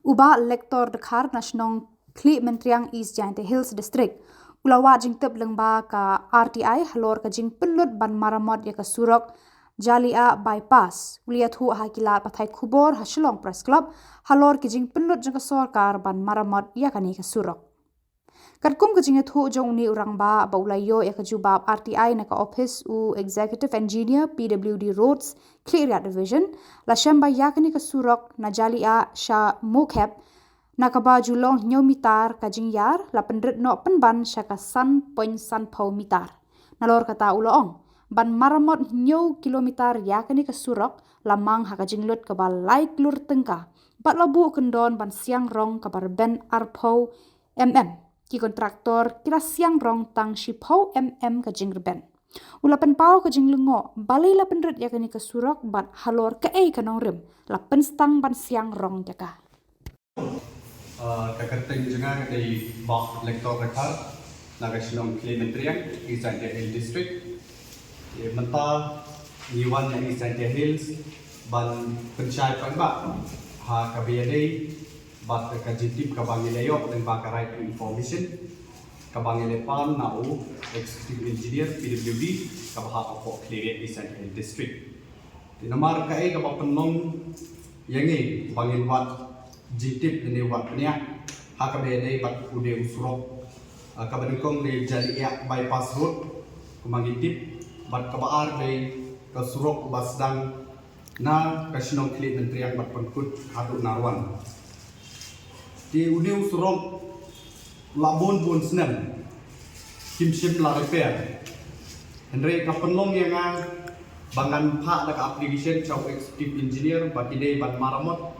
Uba lektor dekhar nasionong Kli Mentriang East Jainte Hills District. Ulawa jing tep lengba ka RTI halor ka jing pelut ban maramot ya ka surok Jalia bypass. Uliat hu hakilat pathai kubor hasilong press club halor ki jing pelut jang ka sorkar ban maramot ya ka ni ka surok. Katkum ka jing thu jong ni urang ba ulayo ya ka jubab RTI na ka office u executive engineer PWD Roads Clear Division la shamba ya ka ni ka surok na Jalia sha mokep nakaba julong nyo mitar kajing yar la pendret no penban syaka san poin san pau mitar. Nalor kata uloong ban maramot nyo kilometer ya kani ke surok lamang hakajing lut kabal laik lur tengka. Bat labu kendon ban siang rong kabar ben arpau ki kontraktor kira siang rong tang shipau kajing reben. Ulapan pau kajing lengo balai la pendret ya kani ke surok bat halor ke kanong rem la penstang ban siang rong jaka. Kakarteng juga dari bak lektor rekar nasional Kli Mentriang East Jainte Hills District. Mentah niwan yang East Jainte Hills ban pencai pembak ha kabiyade bat kajitip kabangilayok dan bakarai information kabangilepan nau executive engineer PWD kabah apa Kli East Jainte Hills District. Di nomor kai kabah penong yangi bangin wat jitip ini wat punya hakabede bat ude usurok kabanengkong de Jalia bypass road kumangitip bat kabaar de kasurok basdang na kasinong Kli Mentriang bat pengkut hadu narwan di ude usurok labon bon senem kimsim la repair Henry kapenlong yang bangan pak dak application chau executive engineer bat ide bat maramot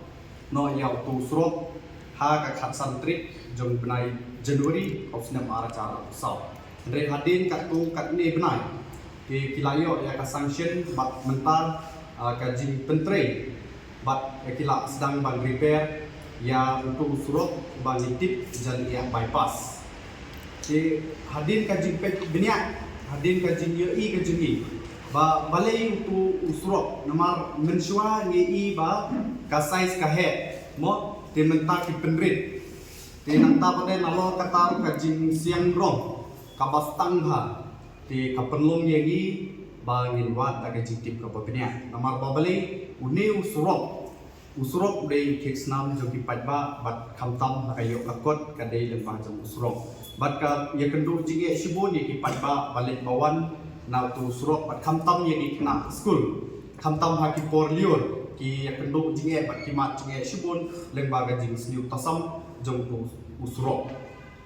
no yau tu surok ha ka khat santri jong benai Januari opsna mara cara sau andre hadin kat tu kat ni benai ki kilayo ya ka sanction bat mental ka jing pentre bat kila sedang bang repair ya untuk surok bang tip Jalia bypass ki hadin ka jing pet beniak hadin ka jing yei ka jing ba balai untuk usurok namar mensua ngi ba ka size ka head mo te menta ki penrit te nanta pade nalo kata ka jing siang rong ka bastang ha te ka penlong yegi ba ngin wat ka jing tip ka babnya namar ba balai uni usurok de kiksnam jogi patba bat khamtam ka yo akot ka de lembang jong usurok bat ka ye kendu jinge sibon ye ki patba balik bawan na tu surok bat khamtam ye di kena school khamtam ha ki por liur ki kenduk jinge bat kimat jinge sibun lembaga jing sniu tasam jong tu surok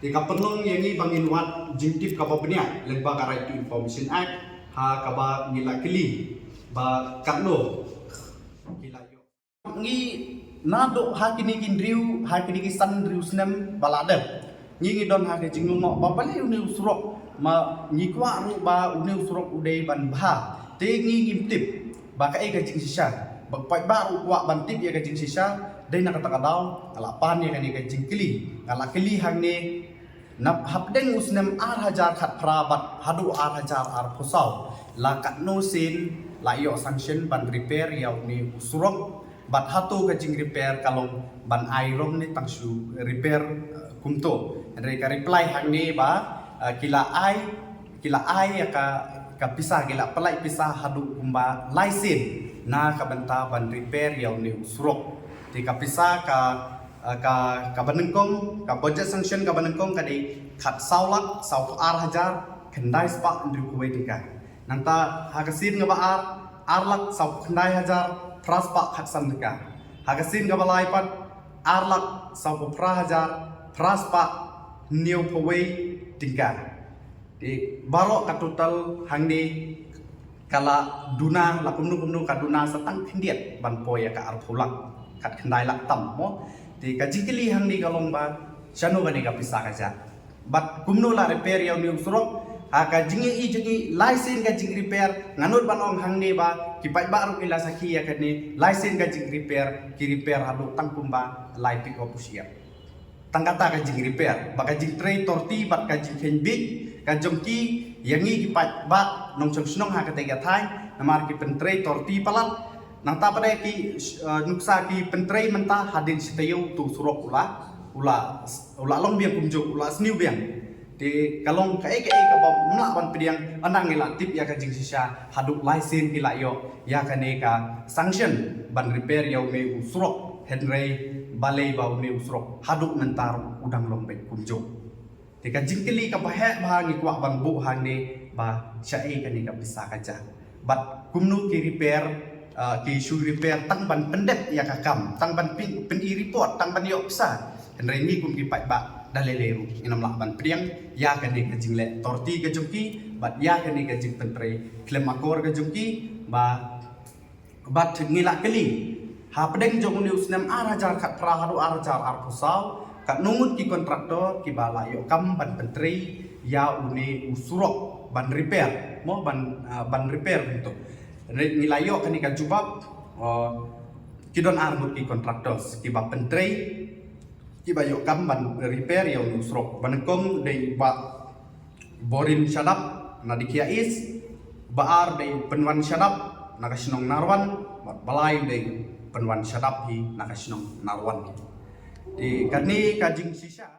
di kapenong ye ni bangin wat jingtip ka babnya lembaga right to information act ha ka ba ngila kili ba kakno kilayo ngi nado ha kini kindriu ha kini ki san riu snem balade ngi don ha ke jingu mo ba bale uni surok ma nyikwa ru ba uni usurok udai ban bha te ngi ngimtip ba ka ega jing sisa ba pai ba ru wa ban tip ya ka jing sisa dai na kata kadau ala pan ya ka jing kili ala kili hang ne nap hapdeng usnem ar hajar khat prabat hadu ar hajar ar phosau la kat no sin la yo sanction ban repair ya uni usurok bat hatu ka jing repair kalong ban airom ni tangsu repair kumto re ka reply hang ne ba kila ai ya ka pisah kila pelai pisah hadu kumba license na ka benta ban repair ya ni surok ti ka pisah ka banengkong ka budget sanction ka banengkong ka di khat saulak sau ar hajar kendai spa ndri kuwai tingka nanta hagasin nga ba arlak sau kendai hajar pras pa khat san tingka hagasin nga balai pat arlak sau pra hajar pras pa new kuwai tinggal di barok ka total hangdi kala duna la kumnu kaduna satang khindiat ban poya ka arphulak kat khendai lak tam mo di ka jikili hangdi kalong ba chano gani ka pisa ka ja bat kumnu la repair ya ni surok ha ka jingi license ka jing repair nganut ban ong hangdi ba ki pai ba ru ila sakhi ya kani license ka jing repair ki repair halu tangkumba lai pick up usia tangkata ka jing repair baka jing tray torti bat ka jing henbik ka jongki yangi ki pat ba nong chong snong ha ka tega thai namar ki pen tray torti palat nang ta pada ki nuksa ki pentrai mentah hadin sitayu tu surok ula long biang kumjo ula sniu biang di kalong ka ba mlawan pediang anang ila tip ya ka jing sisa haduk license ki la yo ya ka ne ka sanction ban repair ya me surok henry balai ba me surok haduk mentar udang long be kumjo di ka jing kili ka bahe bahangi kwa ban bu hang ne ba syai ka ne ka bisa kaja bat kumnu ki repair ki shu repair tang ban pendep ya ka kam tang ban pen i report tang ban yo bisa henry ni kum ki pai ba daleleru inam lakban priang ya kan ni kajing le torti ka jungki bat ya kan ni kajing pentre klemakor ka jungki ba bat ngila keli ha pedeng jong ni usnam arajar kat praharu arajar arpusau kat nungut ki kontraktor ki bala yo kam ban pentre ya uni usurok ban repair mo ban repair untuk ngila yo kan ni ka jubab kidon armut ki kontraktor ki ba pentre kiba yo kam ban repair yo nusrok banekong dei ba borin shadap na dikia is baar dei penwan shadap na kasinong narwan balai dei penwan shadap hi na kasinong narwan di kani kajing sisa